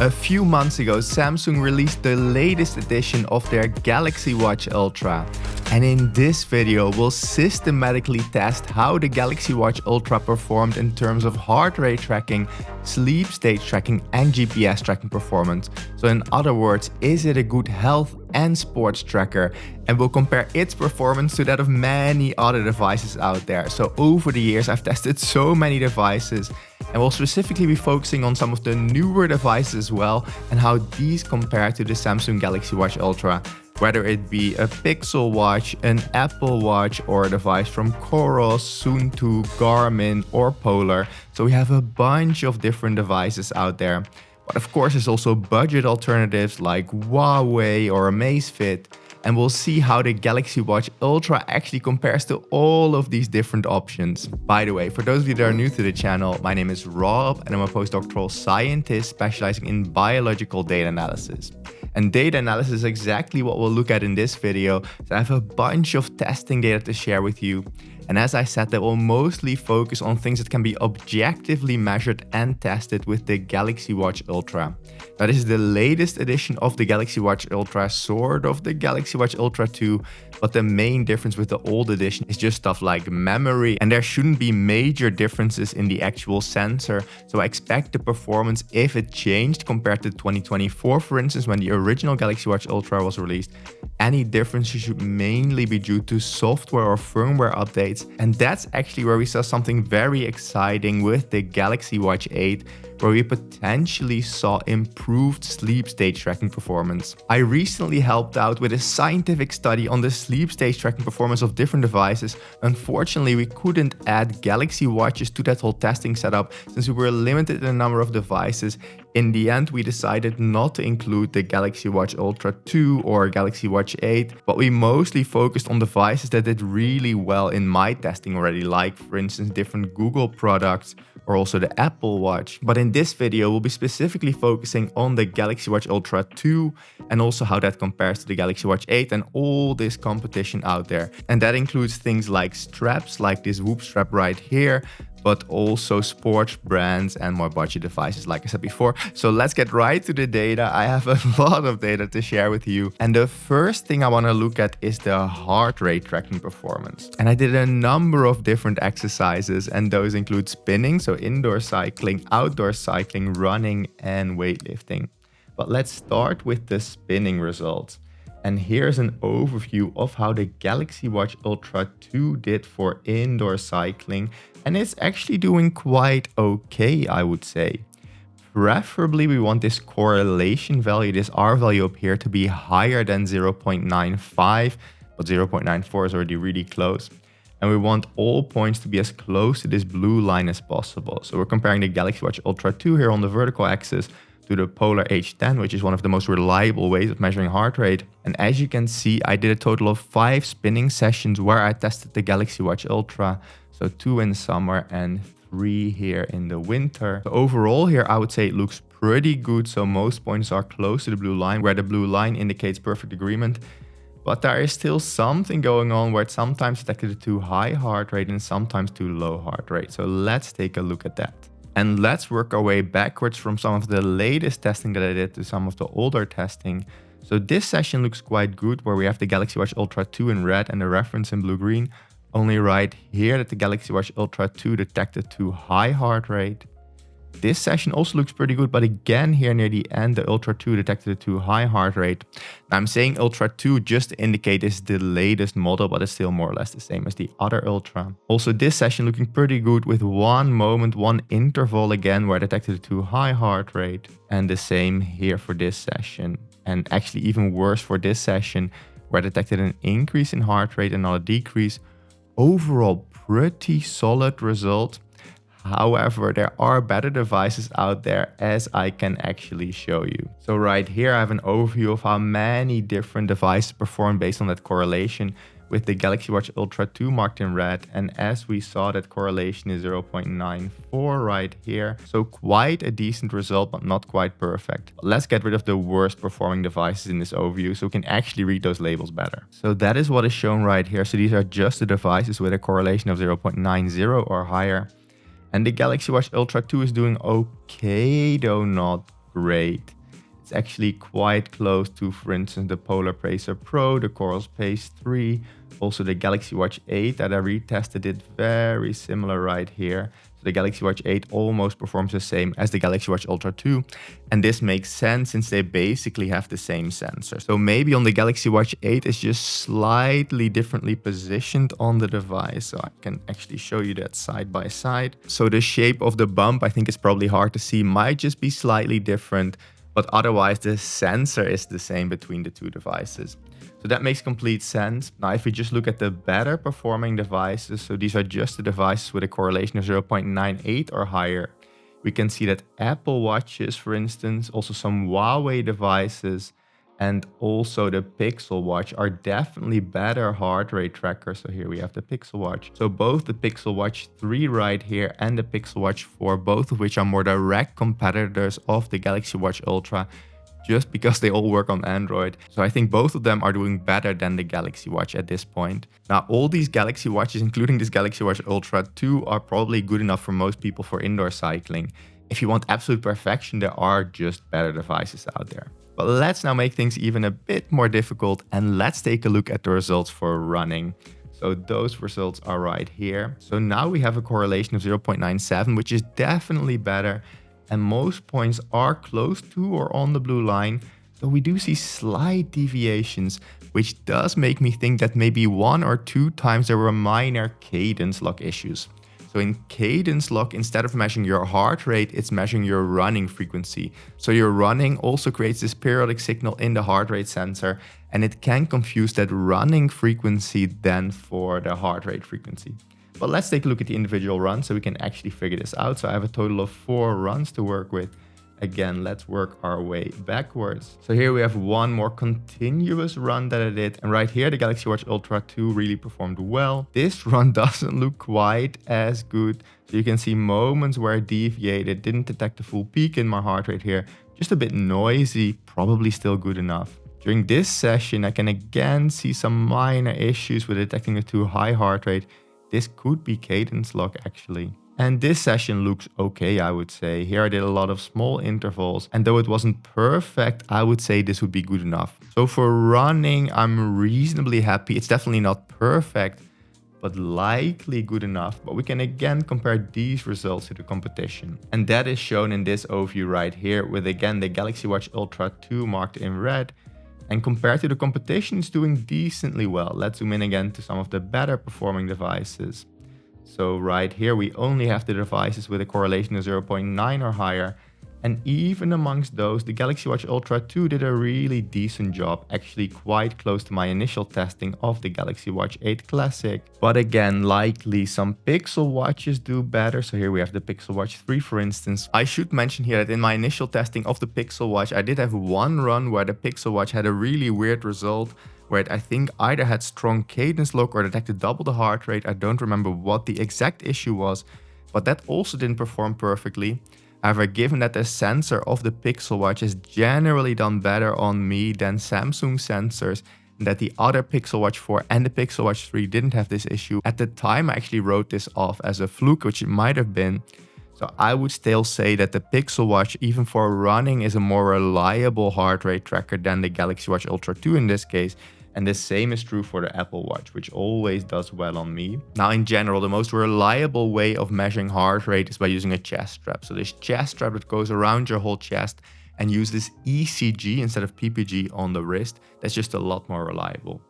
A few months ago, Samsung released the latest edition of their Galaxy Watch Ultra. And in this video, we'll systematically test how the Galaxy Watch Ultra performed in terms of heart rate tracking, sleep stage tracking, and GPS tracking performance. So in other words, is it a good health and sports tracker? And we'll compare its performance to that of many other devices out there. So over the years, I've tested so many devices, and we'll specifically be focusing on some of the newer devices as well and how these compare to the Samsung Galaxy Watch Ultra, whether it be a Pixel Watch, an Apple Watch, or a device from Coros, Suunto, Garmin, or Polar. So we have a bunch of different devices out there. But of course, there's also budget alternatives like Huawei or Amazfit. And we'll see how the Galaxy Watch Ultra actually compares to all of these different options. By the way, for those of you that are new to the channel, my name is Rob and I'm a postdoctoral scientist specializing in biological data analysis. And data analysis is exactly what we'll look at in this video. So I have a bunch of testing data to share with you. And as I said, that will mostly focus on things that can be objectively measured and tested with the Galaxy Watch Ultra. Now, this is the latest edition of the Galaxy Watch Ultra, sort of the Galaxy Watch Ultra 2, but the main difference with the old edition is just stuff like memory, and there shouldn't be major differences in the actual sensor. So I expect the performance, if it changed compared to 2024, for instance, when the original Galaxy Watch Ultra was released, any differences should mainly be due to software or firmware updates. And that's actually where we saw something very exciting with the Galaxy Watch 8, where we potentially saw improved sleep stage tracking performance. I recently helped out with a scientific study on the sleep stage tracking performance of different devices. Unfortunately, we couldn't add Galaxy Watches to that whole testing setup since we were limited in the number of devices. In the end, we decided not to include the Galaxy Watch Ultra 2 or Galaxy Watch 8, but we mostly focused on devices that did really well in my testing already, like for instance different Google products or also the Apple Watch. But in this video, we'll be specifically focusing on the Galaxy Watch Ultra 2 and also how that compares to the Galaxy Watch 8 and all this competition out there. And that includes things like straps, like this Whoop strap right here, but also sports brands and more budget devices, like I said before. So let's get right to the data. I have a lot of data to share with you. And the first thing I want to look at is the heart rate tracking performance. And I did a number of different exercises, and those include spinning, so indoor cycling, outdoor cycling, running, and weightlifting. But let's start with the spinning results. And here's an overview of how the Galaxy Watch Ultra 2 did for indoor cycling. And it's actually doing quite okay, I would say. Preferably, we want this correlation value, this R value up here, to be higher than 0.95, but 0.94 is already really close. And we want all points to be as close to this blue line as possible. So we're comparing the Galaxy Watch Ultra 2 here on the vertical axis to the Polar H10, which is one of the most reliable ways of measuring heart rate. And as you can see, I did a total of 5 spinning sessions where I tested the Galaxy Watch Ultra. So 2 in summer and 3 here in the winter. So overall here, I would say it looks pretty good. So most points are close to the blue line, where the blue line indicates perfect agreement. But there is still something going on where it's sometimes detected too high heart rate and sometimes too low heart rate. So let's take a look at that. And let's work our way backwards from some of the latest testing that I did to some of the older testing. So this session looks quite good, where we have the Galaxy Watch Ultra 2 in red and the reference in blue-green. Only right here that the Galaxy Watch Ultra 2 detected too high heart rate. This session also looks pretty good, but again here near the end, the Ultra 2 detected a too high heart rate. Now I'm saying Ultra 2 just to indicate this is the latest model, but it's still more or less the same as the other Ultra. Also this session looking pretty good with one moment, one interval again where I detected a too high heart rate. And the same here for this session. And actually even worse for this session where I detected an increase in heart rate and not a decrease. Overall, pretty solid result. However, there are better devices out there, as I can actually show you. So right here, I have an overview of how many different devices perform based on that correlation, with the Galaxy Watch Ultra 2 marked in red. And as we saw, that correlation is 0.94 right here. So quite a decent result, but not quite perfect. Let's get rid of the worst performing devices in this overview so we can actually read those labels better. So that is what is shown right here. So these are just the devices with a correlation of 0.90 or higher. And the Galaxy Watch Ultra 2 is doing okay, though not great. It's actually quite close to, for instance, the Polar Pacer Pro, the Coral Pace 3, also the Galaxy Watch 8 that I retested it, very similar right here. So the Galaxy Watch 8 almost performs the same as the Galaxy Watch Ultra 2. And this makes sense since they basically have the same sensor. So maybe on the Galaxy Watch 8 it's just slightly differently positioned on the device. So I can actually show you that side by side. So the shape of the bump, I think it's probably hard to see, might just be slightly different. But otherwise the sensor is the same between the two devices. So that makes complete sense. Now, if we just look at the better performing devices, so these are just the devices with a correlation of 0.98 or higher, we can see that Apple Watches, for instance, also some Huawei devices, and also the Pixel Watch are definitely better heart rate trackers. So here we have the Pixel Watch. So both the Pixel Watch 3 right here and the Pixel Watch 4, both of which are more direct competitors of the Galaxy Watch Ultra, just because they all work on Android. So I think both of them are doing better than the Galaxy Watch at this point. Now, all these Galaxy Watches, including this Galaxy Watch Ultra 2, are probably good enough for most people for indoor cycling. If you want absolute perfection, there are just better devices out there. But let's now make things even a bit more difficult and let's take a look at the results for running. So those results are right here. So now we have a correlation of 0.97, which is definitely better. And most points are close to or on the blue line, though we do see slight deviations, which does make me think that maybe 1 or 2 times there were minor cadence lock issues. So in cadence lock, instead of measuring your heart rate, it's measuring your running frequency. So your running also creates this periodic signal in the heart rate sensor, and it can confuse that running frequency then for the heart rate frequency. But let's take a look at the individual runs so we can actually figure this out. So I have a total of 4 runs to work with. Again, let's work our way backwards. So here we have one more continuous run that I did. And right here, the Galaxy Watch Ultra 2 really performed well. This run doesn't look quite as good. So you can see moments where I deviated, didn't detect the full peak in my heart rate here. Just a bit noisy, probably still good enough. During this session, I can again see some minor issues with detecting a too high heart rate. This could be cadence lock actually. And this session looks okay, I would say. Here I did a lot of small intervals, and though it wasn't perfect, I would say this would be good enough. So for running, I'm reasonably happy. It's definitely not perfect, but likely good enough. But we can again compare these results to the competition. And that is shown in this overview right here with again the Galaxy Watch Ultra 2 marked in red. And compared to the competition, it's doing decently well. Let's zoom in again to some of the better performing devices. So right here, we only have the devices with a correlation of 0.9 or higher. And even amongst those, the Galaxy Watch Ultra 2 did a really decent job, actually quite close to my initial testing of the Galaxy Watch 8 Classic. But again, likely some Pixel Watches do better. So here we have the Pixel Watch 3, for instance. I should mention here that in my initial testing of the Pixel Watch, I did have one run where the Pixel Watch had a really weird result, where it I think either had strong cadence lock or detected double the heart rate. I don't remember what the exact issue was, but that also didn't perform perfectly. However, given that the sensor of the Pixel Watch has generally done better on me than Samsung sensors, and that the other Pixel Watch 4 and the Pixel Watch 3 didn't have this issue, at the time I actually wrote this off as a fluke, which it might have been. So I would still say that the Pixel Watch, even for running, is a more reliable heart rate tracker than the Galaxy Watch Ultra 2 in this case. And the same is true for the Apple Watch, which always does well on me. Now, in general, the most reliable way of measuring heart rate is by using a chest strap. So this chest strap that goes around your whole chest and use this ECG instead of PPG on the wrist. That's just a lot more reliable.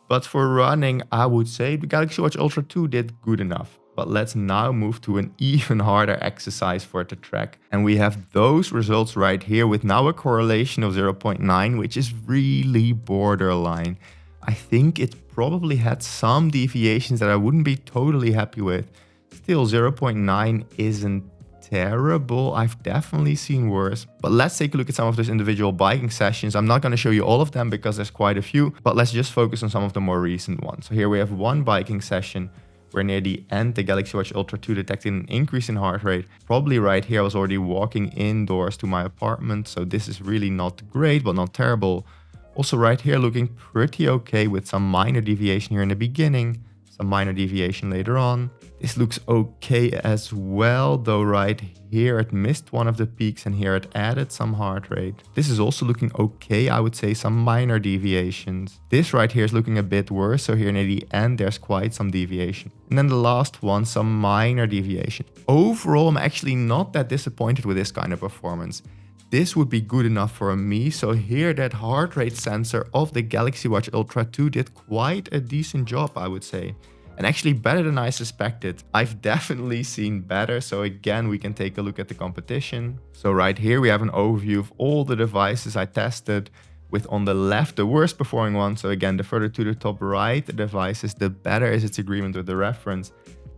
But for running, I would say the Galaxy Watch Ultra 2 did good enough. But let's now move to an even harder exercise for it to track. And we have those results right here with now a correlation of 0.9, which is really borderline. I think it probably had some deviations that I wouldn't be totally happy with. Still, 0.9 isn't terrible. I've definitely seen worse. But let's take a look at some of those individual biking sessions. I'm not going to show you all of them because there's quite a few, but let's just focus on some of the more recent ones. So here we have one biking session where near the end, the Galaxy Watch Ultra 2 detected an increase in heart rate. Probably right here, I was already walking indoors to my apartment. So this is really not great, but not terrible. Also right here, looking pretty okay with some minor deviation here in the beginning. some minor deviation later on. This looks okay as well, though right here it missed one of the peaks and here it added some heart rate. This is also looking okay, I would say some minor deviations. This right here is looking a bit worse, so here near the end there's quite some deviation. And then the last one, some minor deviation. Overall, I'm actually not that disappointed with this kind of performance. This would be good enough for me, so here that heart rate sensor of the Galaxy Watch Ultra 2 did quite a decent job, I would say. And actually better than I suspected. I've definitely seen better, so again we can take a look at the competition. So right here we have an overview of all the devices I tested, with on the left the worst performing one. So again, the further to the top right the devices, the better is its agreement with the reference.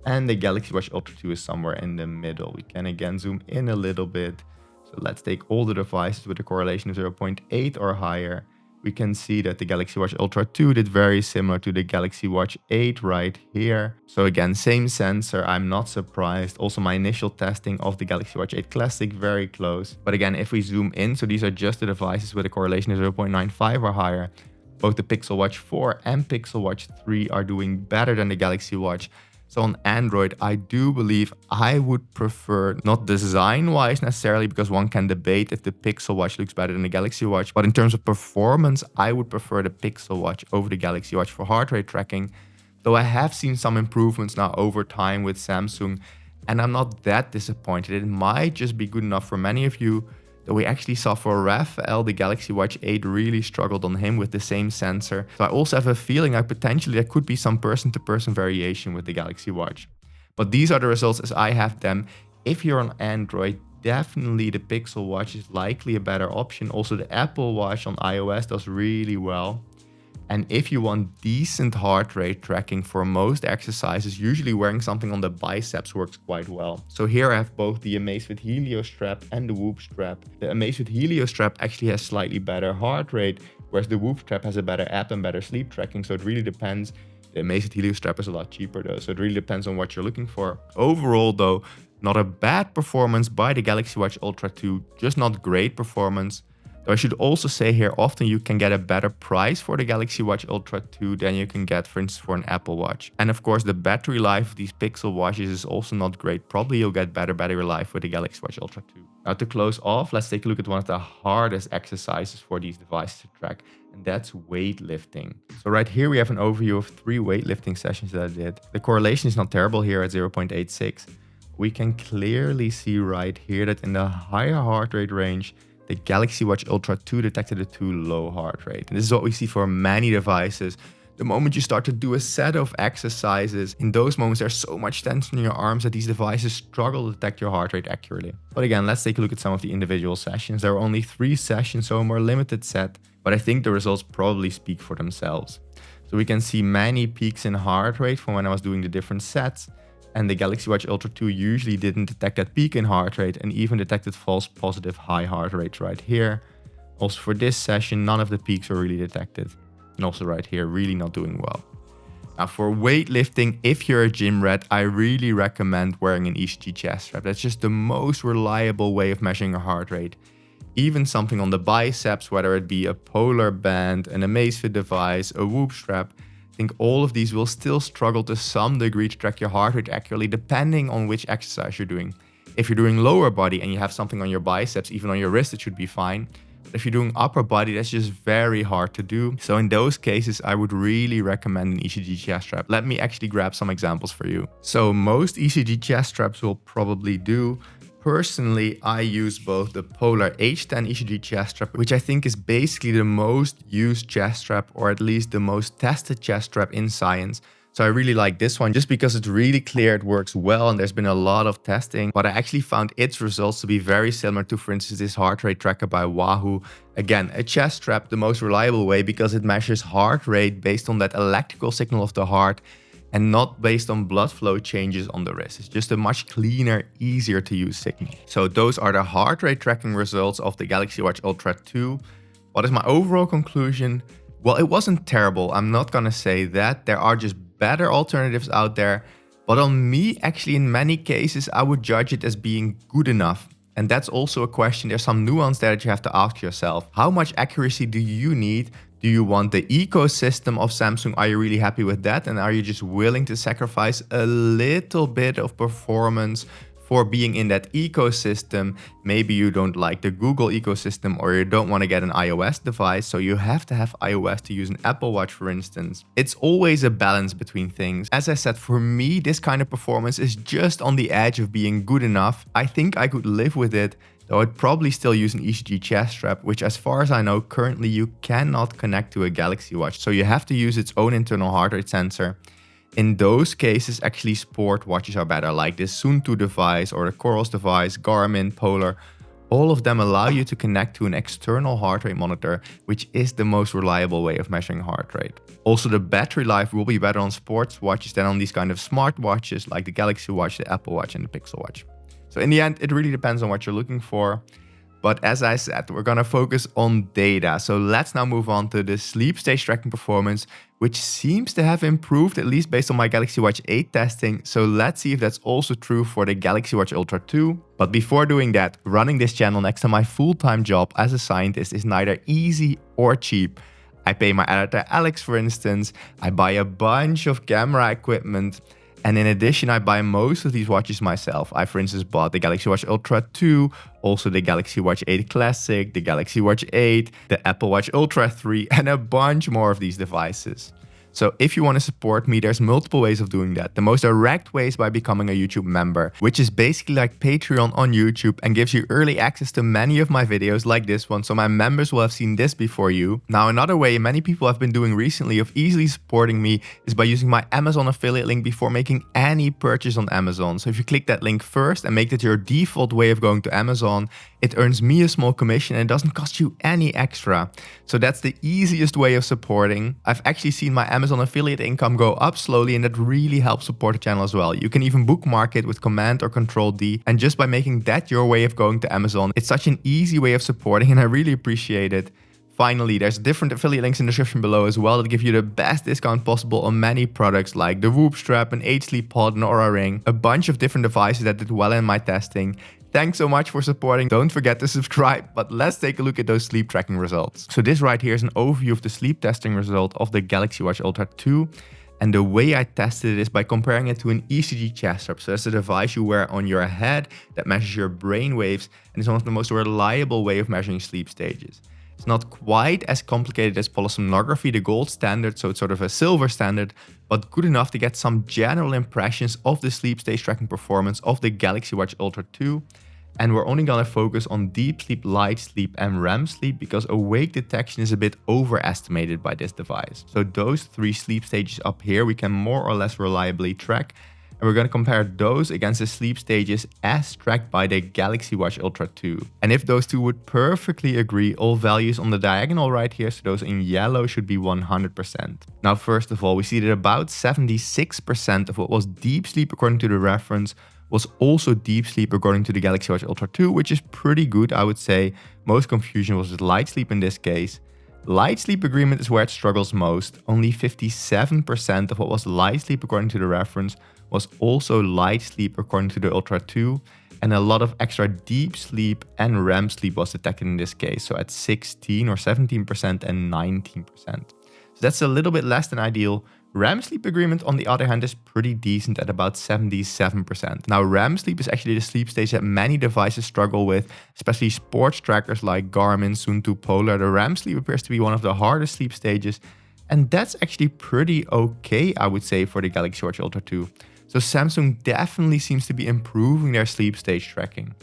And the Galaxy Watch Ultra 2 is somewhere in the middle. We can again zoom in a little bit. So let's take all the devices with a correlation of 0.8 or higher. We can see that the Galaxy Watch Ultra 2 did very similar to the Galaxy Watch 8 right here. So again, same sensor, I'm not surprised. Also my initial testing of the Galaxy Watch 8 Classic, very close. But again, if we zoom in, so these are just the devices with a correlation of 0.95 or higher. Both the Pixel Watch 4 and Pixel Watch 3 are doing better than the Galaxy Watch. So on Android, I do believe I would prefer, not design-wise necessarily, because one can debate if the Pixel Watch looks better than the Galaxy Watch, but in terms of performance, I would prefer the Pixel Watch over the Galaxy Watch for heart rate tracking, though I have seen some improvements now over time with Samsung, and I'm not that disappointed. It might just be good enough for many of you. That we actually saw for Raphael, the Galaxy Watch 8 really struggled on him with the same sensor. So I also have a feeling like potentially there could be some person-to-person variation with the Galaxy Watch. But these are the results as I have them. If you're on Android, definitely the Pixel Watch is likely a better option. Also the Apple Watch on iOS does really well. And if you want decent heart rate tracking for most exercises, usually wearing something on the biceps works quite well. So here I have both the Amazfit Helio strap and the Whoop strap. The Amazfit Helio strap actually has slightly better heart rate, whereas the Whoop strap has a better app and better sleep tracking. So it really depends. The Amazfit Helio strap is a lot cheaper though, so it really depends on what you're looking for. Overall though, not a bad performance by the Galaxy Watch Ultra 2, just not great performance. Though I should also say here, often you can get a better price for the Galaxy Watch Ultra 2 than you can get, for instance, for an Apple Watch. And of course, the battery life of these Pixel watches is also not great. Probably you'll get better battery life with the Galaxy Watch Ultra 2. Now to close off, let's take a look at one of the hardest exercises for these devices to track, and that's weightlifting. So right here we have an overview of 3 weightlifting sessions that I did. The correlation is not terrible here at 0.86. We can clearly see right here that in the higher heart rate range, the Galaxy Watch Ultra 2 detected a too low heart rate. And this is what we see for many devices. The moment you start to do a set of exercises, in those moments there's so much tension in your arms that these devices struggle to detect your heart rate accurately. But again, let's take a look at some of the individual sessions. There were only 3 sessions, so a more limited set, but I think the results probably speak for themselves. So we can see many peaks in heart rate from when I was doing the different sets. And the Galaxy Watch Ultra 2 usually didn't detect that peak in heart rate and even detected false positive high heart rates right here. Also for this session, none of the peaks were really detected. And also right here, really not doing well. Now for weightlifting, if you're a gym rat, I really recommend wearing an ECG chest strap. That's just the most reliable way of measuring your heart rate. Even something on the biceps, whether it be a polar band, an Amazfit device, a Whoop strap, I think all of these will still struggle to some degree to track your heart rate accurately, depending on which exercise you're doing. If you're doing lower body and you have something on your biceps, even on your wrist, it should be fine. But if you're doing upper body, that's just very hard to do. So in those cases, I would really recommend an ECG chest strap. Let me actually grab some examples for you. So most ECG chest straps will probably do. Personally, I use both the Polar H10 ECG chest strap, which I think is basically the most used chest strap, or at least the most tested chest strap in science. So I really like this one just because it's really clear, it works well, and there's been a lot of testing. But I actually found its results to be very similar to, for instance, this heart rate tracker by Wahoo. Again, a chest strap, the most reliable way because it measures heart rate based on that electrical signal of the heart, and not based on blood flow changes on the wrist. It's just a much cleaner, easier to use signal. So those are the heart rate tracking results of the Galaxy Watch Ultra 2. What is my overall conclusion? Well, it wasn't terrible. I'm not gonna say that. There are just better alternatives out there. But on me, actually, in many cases, I would judge it as being good enough. And that's also a question. There's some nuance there that you have to ask yourself. How much accuracy do you need Do you want the ecosystem of Samsung? Are you really happy with that? And are you just willing to sacrifice a little bit of performance for being in that ecosystem? Maybe you don't like the Google ecosystem, or you don't want to get an iOS device, so you have to have iOS to use an Apple Watch, for instance. It's always a balance between things. As I said, for me, this kind of performance is just on the edge of being good enough. I think I could live with it, though I'd probably still use an ECG chest strap, which as far as I know, currently you cannot connect to a Galaxy Watch, so you have to use its own internal heart rate sensor. In those cases, actually sport watches are better, like the Suunto device or the Coros device, Garmin, Polar. All of them allow you to connect to an external heart rate monitor, which is the most reliable way of measuring heart rate. Also, the battery life will be better on sports watches than on these kind of smartwatches like the Galaxy Watch, the Apple Watch, and the Pixel Watch. So in the end, it really depends on what you're looking for. But as I said, we're gonna focus on data. So let's now move on to the sleep stage tracking performance, which seems to have improved, at least based on my Galaxy Watch 8 testing. So let's see if that's also true for the Galaxy Watch Ultra 2. But before doing that, running this channel next to my full-time job as a scientist is neither easy or cheap. I pay my editor Alex, for instance. I buy a bunch of camera equipment. And in addition, I buy most of these watches myself. I, for instance, bought the Galaxy Watch Ultra 2, also the Galaxy Watch 8 Classic, the Galaxy Watch 8, the Apple Watch Ultra 3, and a bunch more of these devices. So if you want to support me, there's multiple ways of doing that. The most direct way is by becoming a YouTube member, which is basically like Patreon on YouTube and gives you early access to many of my videos like this one, so my members will have seen this before you. Now, another way many people have been doing recently of easily supporting me is by using my Amazon affiliate link before making any purchase on Amazon. So if you click that link first and make that your default way of going to Amazon, it earns me a small commission and it doesn't cost you any extra. So that's the easiest way of supporting. I've actually seen my Amazon affiliate income go up slowly, and that really helps support the channel as well. You can even bookmark it with Command or Control D, and just by making that your way of going to Amazon, it's such an easy way of supporting, and I really appreciate it. Finally, there's different affiliate links in the description below as well that give you the best discount possible on many products like the Whoop strap, an 8-sleep pod, an Oura ring, a bunch of different devices that did well in my testing. Thanks so much for supporting. Don't forget to subscribe, but let's take a look at those sleep tracking results. So this right here is an overview of the sleep testing result of the Galaxy Watch Ultra 2. And the way I tested it is by comparing it to an ECG chest strap. So that's a device you wear on your head that measures your brain waves and is one of the most reliable way of measuring sleep stages. It's not quite as complicated as polysomnography, the gold standard, so it's sort of a silver standard, but good enough to get some general impressions of the sleep stage tracking performance of the Galaxy Watch Ultra 2. And we're only gonna focus on deep sleep, light sleep, and REM sleep because awake detection is a bit overestimated by this device. So those 3 sleep stages up here we can more or less reliably track. And we're going to compare those against the sleep stages as tracked by the Galaxy Watch Ultra 2. And if those two would perfectly agree, all values on the diagonal right here, so those in yellow, should be 100%. Now, first of all, we see that about 76% of what was deep sleep according to the reference was also deep sleep according to the Galaxy Watch Ultra 2, which is pretty good, I would say. Most confusion was with light sleep in this case. Light sleep agreement is where it struggles most. Only 57% of what was light sleep according to the reference was also light sleep according to the Ultra 2, and a lot of extra deep sleep and REM sleep was detected in this case, so at 16 or 17% and 19%. So that's a little bit less than ideal. REM sleep agreement, on the other hand, is pretty decent at about 77%. Now, REM sleep is actually the sleep stage that many devices struggle with, especially sports trackers like Garmin, Suunto, Polar. The REM sleep appears to be one of the hardest sleep stages, and that's actually pretty okay, I would say, for the Galaxy Watch Ultra 2. So Samsung definitely seems to be improving their sleep stage tracking.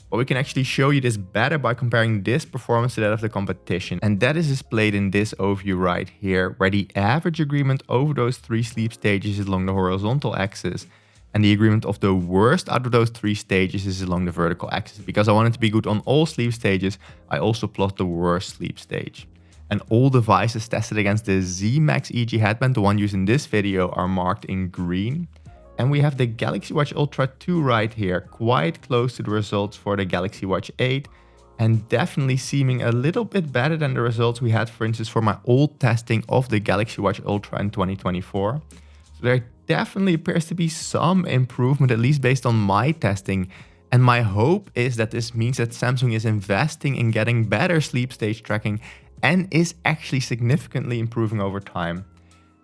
But we can actually show you this better by comparing this performance to that of the competition. And that is displayed in this overview right here, where the average agreement over those 3 sleep stages is along the horizontal axis, and the agreement of the worst out of those 3 stages is along the vertical axis. Because I want it to be good on all sleep stages, I also plot the worst sleep stage. And all devices tested against the Z-Max EEG headband, the one used in this video, are marked in green. And we have the Galaxy Watch Ultra 2 right here, quite close to the results for the Galaxy Watch 8, and definitely seeming a little bit better than the results we had, for instance, for my old testing of the Galaxy Watch Ultra in 2024. So there definitely appears to be some improvement, at least based on my testing. And my hope is that this means that Samsung is investing in getting better sleep stage tracking and is actually significantly improving over time.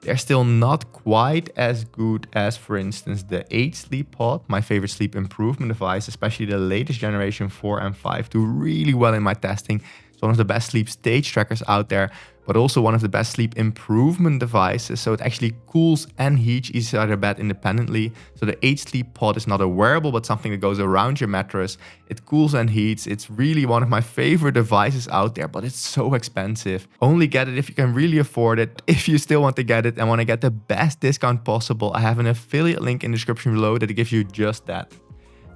They're still not quite as good as, for instance, the 8 Sleep Pod, my favorite sleep improvement device, especially the latest generation 4 and 5 do really well in my testing. It's one of the best sleep stage trackers out there, but also one of the best sleep improvement devices. So it actually cools and heats each other bed independently. So the 8 Sleep Pod is not a wearable, but something that goes around your mattress. It cools and heats. It's really one of my favorite devices out there, but it's so expensive. Only get it if you can really afford it. If you still want to get it and want to get the best discount possible, I have an affiliate link in the description below that gives you just that.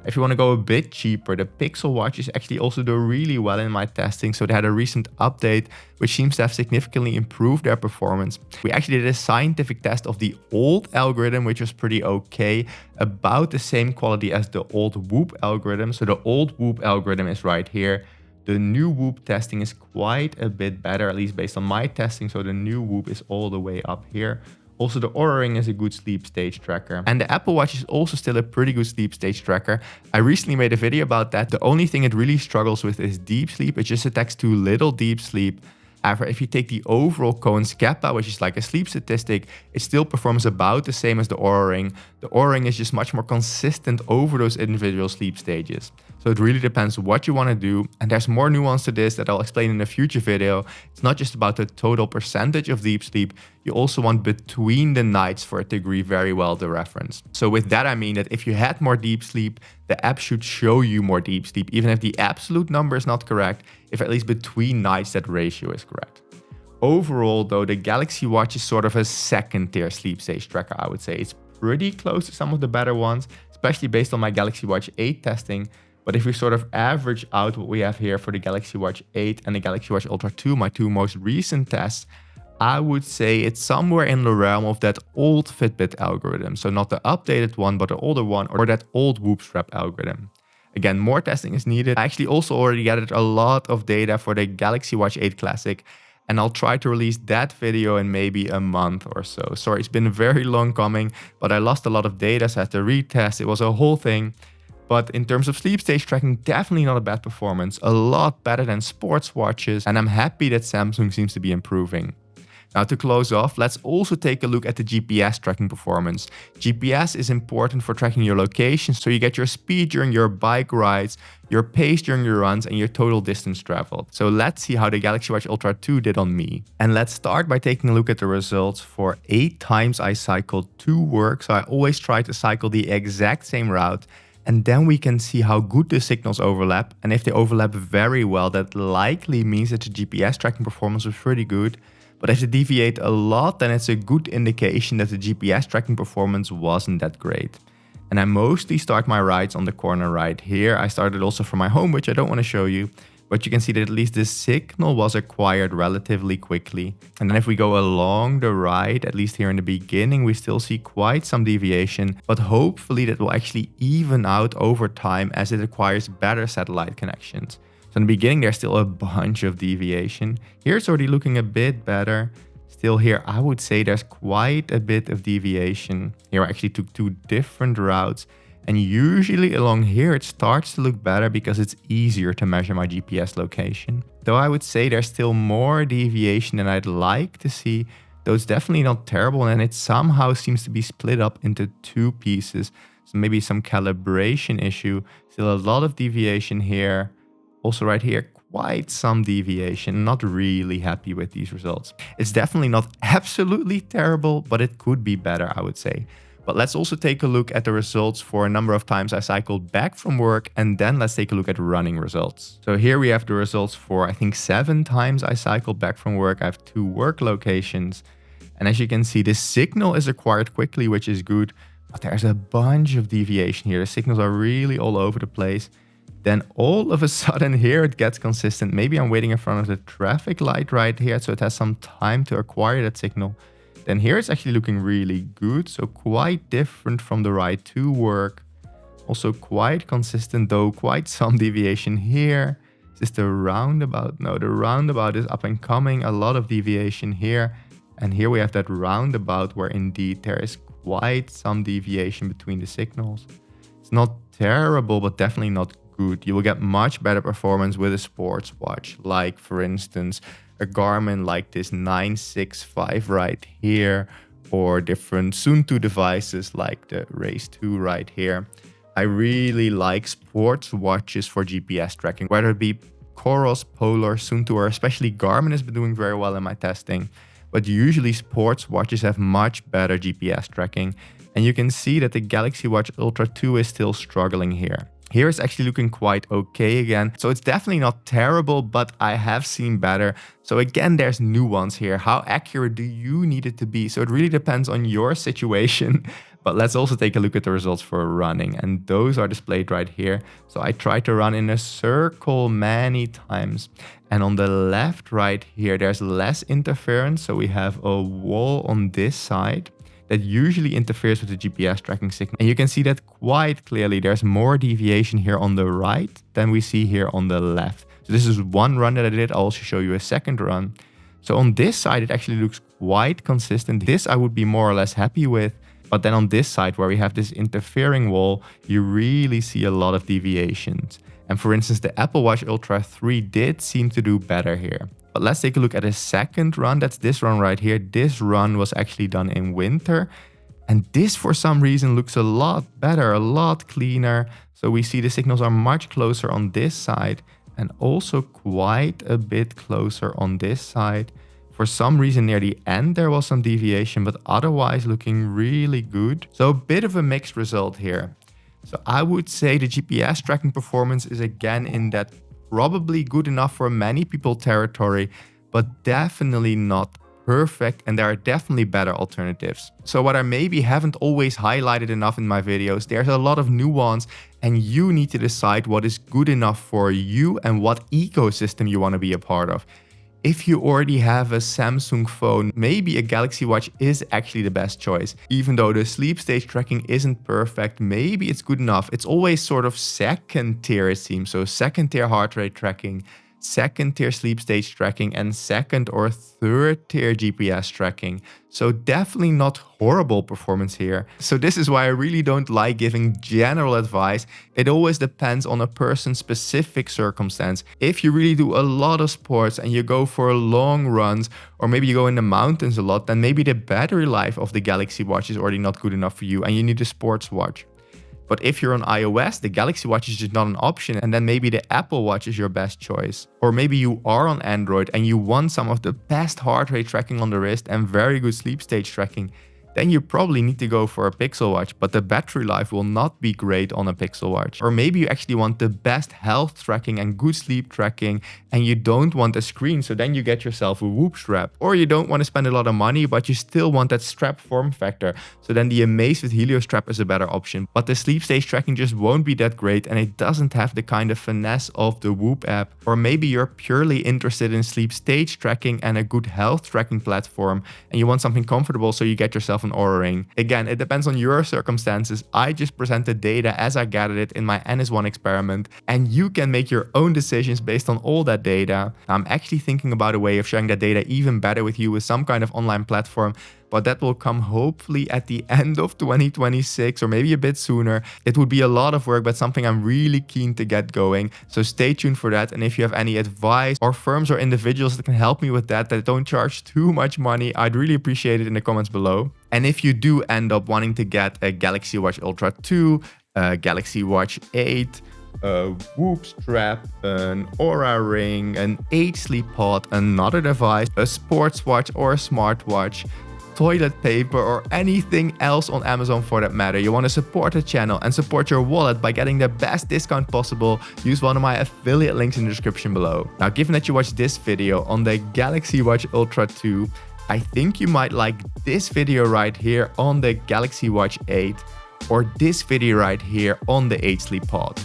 If you want to go a bit cheaper, the Pixel watches actually also do really well in my testing. So they had a recent update, which seems to have significantly improved their performance. We actually did a scientific test of the old algorithm, which was pretty okay, about the same quality as the old Whoop algorithm. So the old Whoop algorithm is right here. The new Whoop testing is quite a bit better, at least based on my testing. So the new Whoop is all the way up here. Also, the Oura Ring is a good sleep stage tracker. And the Apple Watch is also still a pretty good sleep stage tracker. I recently made a video about that. The only thing it really struggles with is deep sleep. It just detects too little deep sleep. However, if you take the overall Cohen's kappa, which is like a sleep statistic, it still performs about the same as the Oura Ring. The Oura Ring is just much more consistent over those individual sleep stages. So it really depends what you want to do. And there's more nuance to this that I'll explain in a future video. It's not just about the total percentage of deep sleep. You also want between the nights for it to agree very well the reference. So with that, I mean that if you had more deep sleep, the app should show you more deep sleep, even if the absolute number is not correct, if at least between nights that ratio is correct. Overall, though, the Galaxy Watch is sort of a second tier sleep stage tracker, I would say. It's pretty close to some of the better ones, especially based on my Galaxy Watch 8 testing. But if we sort of average out what we have here for the Galaxy Watch 8 and the Galaxy Watch Ultra 2, my two most recent tests, I would say it's somewhere in the realm of that old Fitbit algorithm. So not the updated one, but the older one, or that old Whoop strap algorithm. Again, more testing is needed. I actually also already gathered a lot of data for the Galaxy Watch 8 Classic, and I'll try to release that video in maybe a month or so. Sorry, it's been very long coming, but I lost a lot of data, so I had to retest. It was a whole thing. But in terms of sleep stage tracking, definitely not a bad performance. A lot better than sports watches, and I'm happy that Samsung seems to be improving. Now to close off, let's also take a look at the GPS tracking performance. GPS is important for tracking your location, so you get your speed during your bike rides, your pace during your runs, and your total distance traveled. So let's see how the Galaxy Watch Ultra 2 did on me. And let's start by taking a look at the results for 8 times I cycled to work. So I always try to cycle the exact same route. And then we can see how good the signals overlap. And if they overlap very well, that likely means that the GPS tracking performance was pretty good. But if they deviate a lot, then it's a good indication that the GPS tracking performance wasn't that great. And I mostly start my rides on the corner right here. I started also from my home, which I don't want to show you. But you can see that at least the signal was acquired relatively quickly. And then if we go along the ride, at least here in the beginning, we still see quite some deviation. But hopefully that will actually even out over time as it acquires better satellite connections. So in the beginning, there's still a bunch of deviation. Here it's already looking a bit better. Still here, I would say there's quite a bit of deviation. Here I actually took 2 different routes. And usually along here, it starts to look better because it's easier to measure my GPS location. Though I would say there's still more deviation than I'd like to see, though it's definitely not terrible, and it somehow seems to be split up into 2 pieces. So maybe some calibration issue. Still a lot of deviation here. Also right here, quite some deviation. Not really happy with these results. It's definitely not absolutely terrible, but it could be better, I would say. But let's also take a look at the results for a number of times I cycled back from work, and then let's take a look at running results. So here we have the results for, I think, 7 times I cycled back from work. I have 2 work locations. And as you can see, the signal is acquired quickly, which is good. But there's a bunch of deviation here. The signals are really all over the place. Then all of a sudden here it gets consistent. Maybe I'm waiting in front of the traffic light right here, so it has some time to acquire that signal. Then here it's actually looking really good, so quite different from the ride to work. Also quite consistent, though quite some deviation here. Is this the roundabout? No, the roundabout is up and coming. A lot of deviation here. And here we have that roundabout where indeed there is quite some deviation between the signals. It's not terrible, but definitely not good. You will get much better performance with a sports watch, like for instance, a Garmin like this 965 right here, or different Suunto devices like the Race 2 right here. I really like sports watches for GPS tracking, whether it be Coros, Polar, Suunto, or especially Garmin has been doing very well in my testing. But usually sports watches have much better GPS tracking. And you can see that the Galaxy Watch Ultra 2 is still struggling here. Here it's actually looking quite okay again. So it's definitely not terrible, but I have seen better. So again, there's nuance here. How accurate do you need it to be? So it really depends on your situation. But let's also take a look at the results for running. And those are displayed right here. So I tried to run in a circle many times. And on the left right here, there's less interference. So we have a wall on this side that usually interferes with the GPS tracking signal. And you can see that quite clearly. There's more deviation here on the right than we see here on the left. So this is one run that I did. I'll also show you a second run. So on this side, it actually looks quite consistent. This I would be more or less happy with. But then on this side, where we have this interfering wall, you really see a lot of deviations. And for instance, the Apple Watch Ultra 3 did seem to do better here. But let's take a look at a second run. That's this run right here. This run was actually done in winter. And this, for some reason, looks a lot better, a lot cleaner. So we see the signals are much closer on this side and also quite a bit closer on this side. For some reason near the end there was some deviation, but otherwise looking really good. So a bit of a mixed result here. So I would say the GPS tracking performance is again in that probably good enough for many people territory, but definitely not perfect, and there are definitely better alternatives. So what I maybe haven't always highlighted enough in my videos, there's a lot of nuance, and you need to decide what is good enough for you and what ecosystem you want to be a part of. If you already have a Samsung phone, maybe a Galaxy Watch is actually the best choice. Even though the sleep stage tracking isn't perfect, maybe it's good enough. It's always sort of second tier, it seems. So second tier heart rate tracking, second tier sleep stage tracking, and second or third tier GPS tracking. So definitely not horrible performance here. So this is why I really don't like giving general advice. It always depends on a person's specific circumstance. If you really do a lot of sports and you go for long runs, or maybe you go in the mountains a lot, then maybe the battery life of the Galaxy Watch is already not good enough for you and you need a sports watch. But if you're on iOS, the Galaxy Watch is just not an option, and then maybe the Apple Watch is your best choice. Or maybe you are on Android and you want some of the best heart rate tracking on the wrist and very good sleep stage tracking. Then you probably need to go for a Pixel Watch, but the battery life will not be great on a Pixel Watch. Or maybe you actually want the best health tracking and good sleep tracking, and you don't want a screen, so then you get yourself a Whoop strap. Or you don't want to spend a lot of money, but you still want that strap form factor, so then the Amazfit Helio strap is a better option. But the sleep stage tracking just won't be that great, and it doesn't have the kind of finesse of the Whoop app. Or maybe you're purely interested in sleep stage tracking and a good health tracking platform, and you want something comfortable, so you get yourself an Oura Ring. Again, it depends on your circumstances. I just present the data as I gathered it in my NS1 experiment, and you can make your own decisions based on all that data. I'm actually thinking about a way of sharing that data even better with you with some kind of online platform, but that will come hopefully at the end of 2026 or maybe a bit sooner. It would be a lot of work, but something I'm really keen to get going. So stay tuned for that. And if you have any advice or firms or individuals that can help me with that don't charge too much money, I'd really appreciate it in the comments below. And if you do end up wanting to get a Galaxy Watch Ultra 2, a Galaxy Watch 8, a Whoop strap, an Oura Ring, an H Sleep Pod, another device, a sports watch or a smartwatch, toilet paper, or anything else on Amazon for that matter, you want to support the channel and support your wallet by getting the best discount possible, use one of my affiliate links in the description below. Now, given that you watched this video on the Galaxy Watch Ultra 2, I think you might like this video right here on the Galaxy Watch 8 or this video right here on the H Sleep Pod.